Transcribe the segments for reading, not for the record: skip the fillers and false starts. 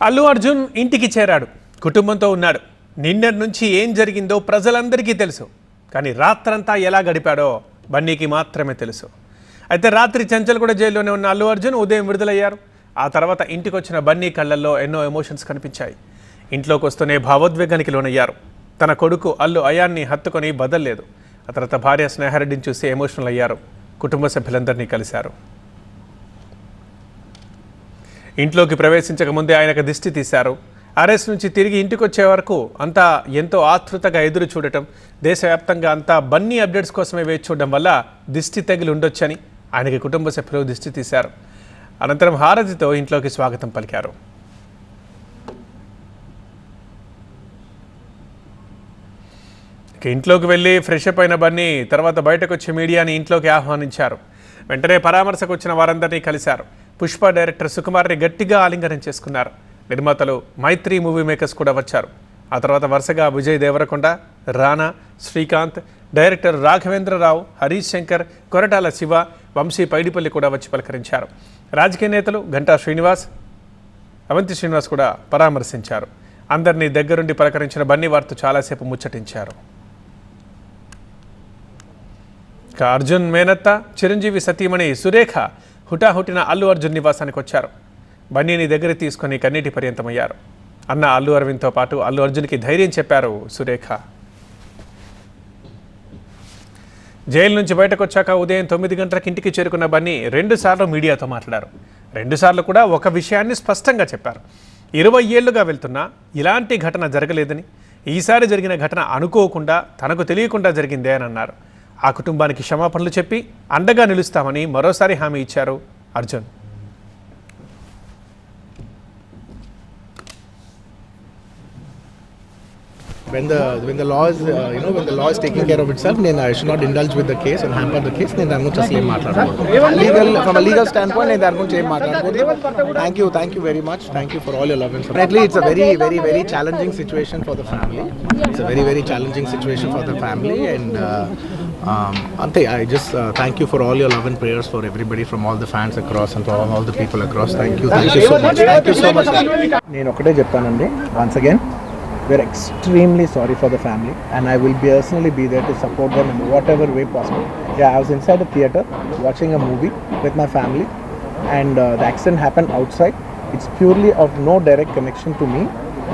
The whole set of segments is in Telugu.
అల్లు అర్జున్ ఇంటికి చేరాడు, కుటుంబంతో ఉన్నాడు. నిన్నటి నుంచి ఏం జరిగిందో ప్రజలందరికీ తెలుసు. కానీ రాత్రంతా ఎలా గడిపాడో బన్నీకి మాత్రమే తెలుసు. అయితే రాత్రి చెంచల్గూడ జైల్లోనే ఉన్న అల్లు అర్జున్ ఉదయం విడుదలయ్యారు. ఆ తర్వాత ఇంటికి వచ్చిన బన్నీ కళ్ళల్లో ఎన్నో ఎమోషన్స్ కనిపించాయి. ఇంట్లోకి వస్తూనే భావోద్వేగానికి లోనయ్యారు. తన కొడుకు అల్లు అయాన్ని హత్తుకొని బదల్లేదు. ఆ తర్వాత భార్య స్నేహారెడ్డిని చూసి ఎమోషనల్ అయ్యారు. కుటుంబ సభ్యులందరినీ కలిశారు. ఇంట్లోకి ప్రవేశించక ముందే ఆయనకు దిష్టి తీశారు. అరెస్ట్ నుంచి తిరిగి ఇంటికి వచ్చే వరకు అంతా ఎంతో ఆతృతగా ఎదురు చూడటం, దేశవ్యాప్తంగా అంతా బన్నీ అప్డేట్స్ కోసమే వేచి చూడడం వల్ల దిష్టి తగిలి ఉండొచ్చని ఆయనకి కుటుంబ సభ్యులు దిష్టి తీశారు. అనంతరం హారతితో ఇంట్లోకి స్వాగతం పలికారు. ఇంట్లోకి వెళ్ళి ఫ్రెష్ అప్ అయిన బన్నీ తర్వాత బయటకు వచ్చి మీడియాని ఇంట్లోకి ఆహ్వానించారు. వెంటనే పరామర్శకు వచ్చిన వారందరినీ కలిశారు. పుష్ప డైరెక్టర్ సుకుమార్ని గట్టిగా ఆలింగనం చేసుకున్నారు. నిర్మాతలు మైత్రి మూవీ మేకర్స్ కూడా వచ్చారు. ఆ తర్వాత వరుసగా విజయ్ దేవరకొండ, రానా, శ్రీకాంత్, డైరెక్టర్ రాఘవేంద్రరావు, హరీష్ శంకర్, కొరటాల శివ, వంశీ పైడిపల్లి కూడా వచ్చి పలకరించారు. రాజకీయ నేతలు గంటా శ్రీనివాస్, అవంతి శ్రీనివాస్ కూడా పరామర్శించారు. అందరినీ దగ్గరుండి పలకరించిన బన్నీ వారితో చాలాసేపు ముచ్చటించారు. అర్జున్ మేనత్త, చిరంజీవి సతీమణి సురేఖ హుటాహుటిన అల్లు అర్జున్ నివాసానికి వచ్చారు. బన్నీని దగ్గర తీసుకుని కన్నీటి పర్యంతమయ్యారు. అన్న అల్లు అరవింద్తో పాటు అల్లు అర్జున్కి ధైర్యం చెప్పారు సురేఖ. జైలు నుంచి బయటకు వచ్చాక ఉదయం 9 గంటలకు ఇంటికి చేరుకున్న బన్నీ 2 సార్లు మీడియాతో మాట్లాడారు. 2 సార్లు కూడా ఒక విషయాన్ని స్పష్టంగా చెప్పారు. 20 ఏళ్లుగా వెళ్తున్నా ఇలాంటి ఘటన జరగలేదని, ఈసారి జరిగిన ఘటన అనుకోకుండా తనకు తెలియకుండా జరిగిందే అని అన్నారు. ఆ కుటుంబానికి క్షమాపణలు చెప్పి అండగా నిలుస్తామని మరోసారి హామీ ఇచ్చారు Arjun. When the law is when the law is taking care of itself, then I should not indulge with the case and hamper the case. Then I'm not just from a legal standpoint, then I'm going Thank you very much. Thank you for all your love and support. Definitely, it's a very challenging situation for the family. It's a very challenging situation for the family, and Ante, I just thank you for all your love and prayers for everybody, from all the fans across and for all the people across. Thank you so much. Thank you so much. నేను ఒకటే చెప్తానండి, once again, we're extremely sorry for the family, and I will personally be there to support them in whatever way possible. Yeah, I was inside the theater watching a movie with my family, and the accident happened outside. It's purely of no direct connection to me.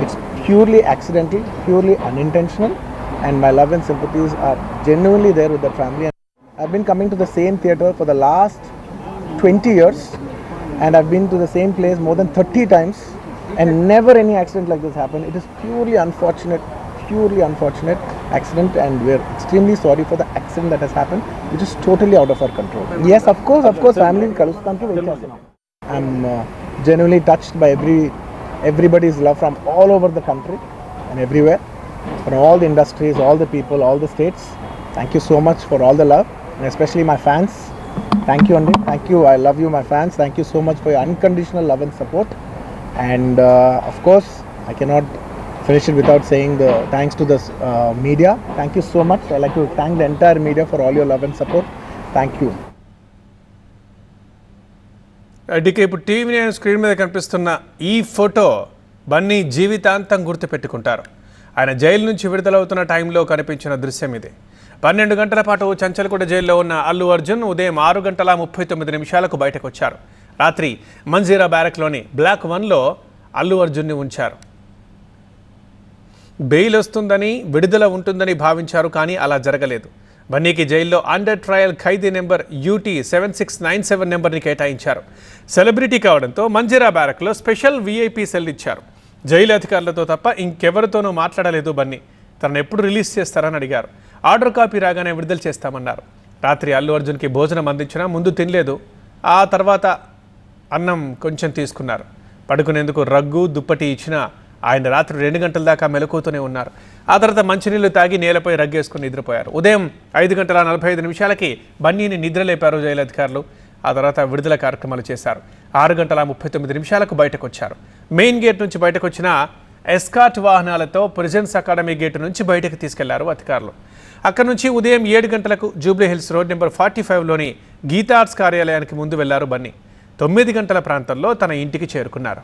It's purely accidental, purely unintentional, and my love and sympathies are genuinely there with the family. I've been coming to the same theater for the last 20 years, and I've been to the same place more than 30 times, and never any accident like this happened. It is purely unfortunate accident, and we're extremely sorry for the accident that has happened, which is totally out of our control. Yes, of course, family kalustantu velchestunam. I'm genuinely touched by everybody's love from all over the country and everywhere, from all the industries, all the people, all the states. Thank you so much for all the love, and especially my fans. Thank you, Andy. Thank you. I love you, my fans. Thank you so much for your unconditional love and support. And of course, I cannot finish it without saying the thanks to the media. Thank you so much. I like to thank the entire media for all your love and support. Thank you. ఇప్పుడు టీవీ స్క్రీన్ మీద కనిపిస్తున్న ఈ ఫోటో బన్నీ జీవితాంతం గుర్తుపెట్టుకుంటారు. ఆయన జైలు నుంచి విడుదలవుతున్న టైంలో కనిపించిన దృశ్యం ఇది. 12 గంటల పాటు చెంచల్గూడ జైల్లో ఉన్న అల్లు అర్జున్ ఉదయం 6:39 బయటకు వచ్చారు. రాత్రి మంజీరా బ్యారక్లోని బ్లాక్ 1లో అల్లు అర్జున్ని ఉంచారు. బెయిల్ వస్తుందని, విడుదల ఉంటుందని భావించారు, కానీ అలా జరగలేదు. బన్నీకి జైల్లో అండర్ ట్రయల్ ఖైదీ నెంబర్ UT 7697 నెంబర్ని కేటాయించారు. సెలబ్రిటీ కావడంతో మంజీరా బ్యారక్లో స్పెషల్ VIP సెల్ ఇచ్చారు. జైలు అధికారులతో తప్ప ఇంకెవరితోనూ మాట్లాడలేదు బన్నీ. తనను ఎప్పుడు రిలీజ్ చేస్తారని అడిగారు. ఆర్డర్ కాపీ రాగానే విడుదల చేస్తామన్నారు. రాత్రి అల్లు అర్జున్కి భోజనం అందించినా ముందు తినలేదు. ఆ తర్వాత అన్నం కొంచెం తీసుకున్నారు. పడుకునేందుకు రగ్గు, దుప్పటి ఇచ్చినా ఆయన రాత్రి 2 గంటల దాకా మెలకుతూనే ఉన్నారు. ఆ తర్వాత మంచినీళ్లు తాగి నేలపై రగ్గేసుకుని నిద్రపోయారు. ఉదయం 5:45 బన్నీని నిద్రలేపారు జైలు అధికారులు. ఆ తర్వాత విడుదల కార్యక్రమాలు చేశారు. 6:39 బయటకు వచ్చారు. మెయిన్ గేట్ నుంచి బయటకు వచ్చిన ఎస్కాట్ వాహనాలతో ప్రిజన్స్ అకాడమీ గేటు నుంచి బయటకు తీసుకెళ్లారు అధికారులు. అక్కడి నుంచి ఉదయం 7 గంటలకు జూబ్లీ హిల్స్ రోడ్ నెంబర్ 45లోని గీతా ఆర్ట్స్ కార్యాలయానికి ముందు వెళ్లారు బన్నీ. 9 గంటల ప్రాంతంలో తన ఇంటికి చేరుకున్నారు.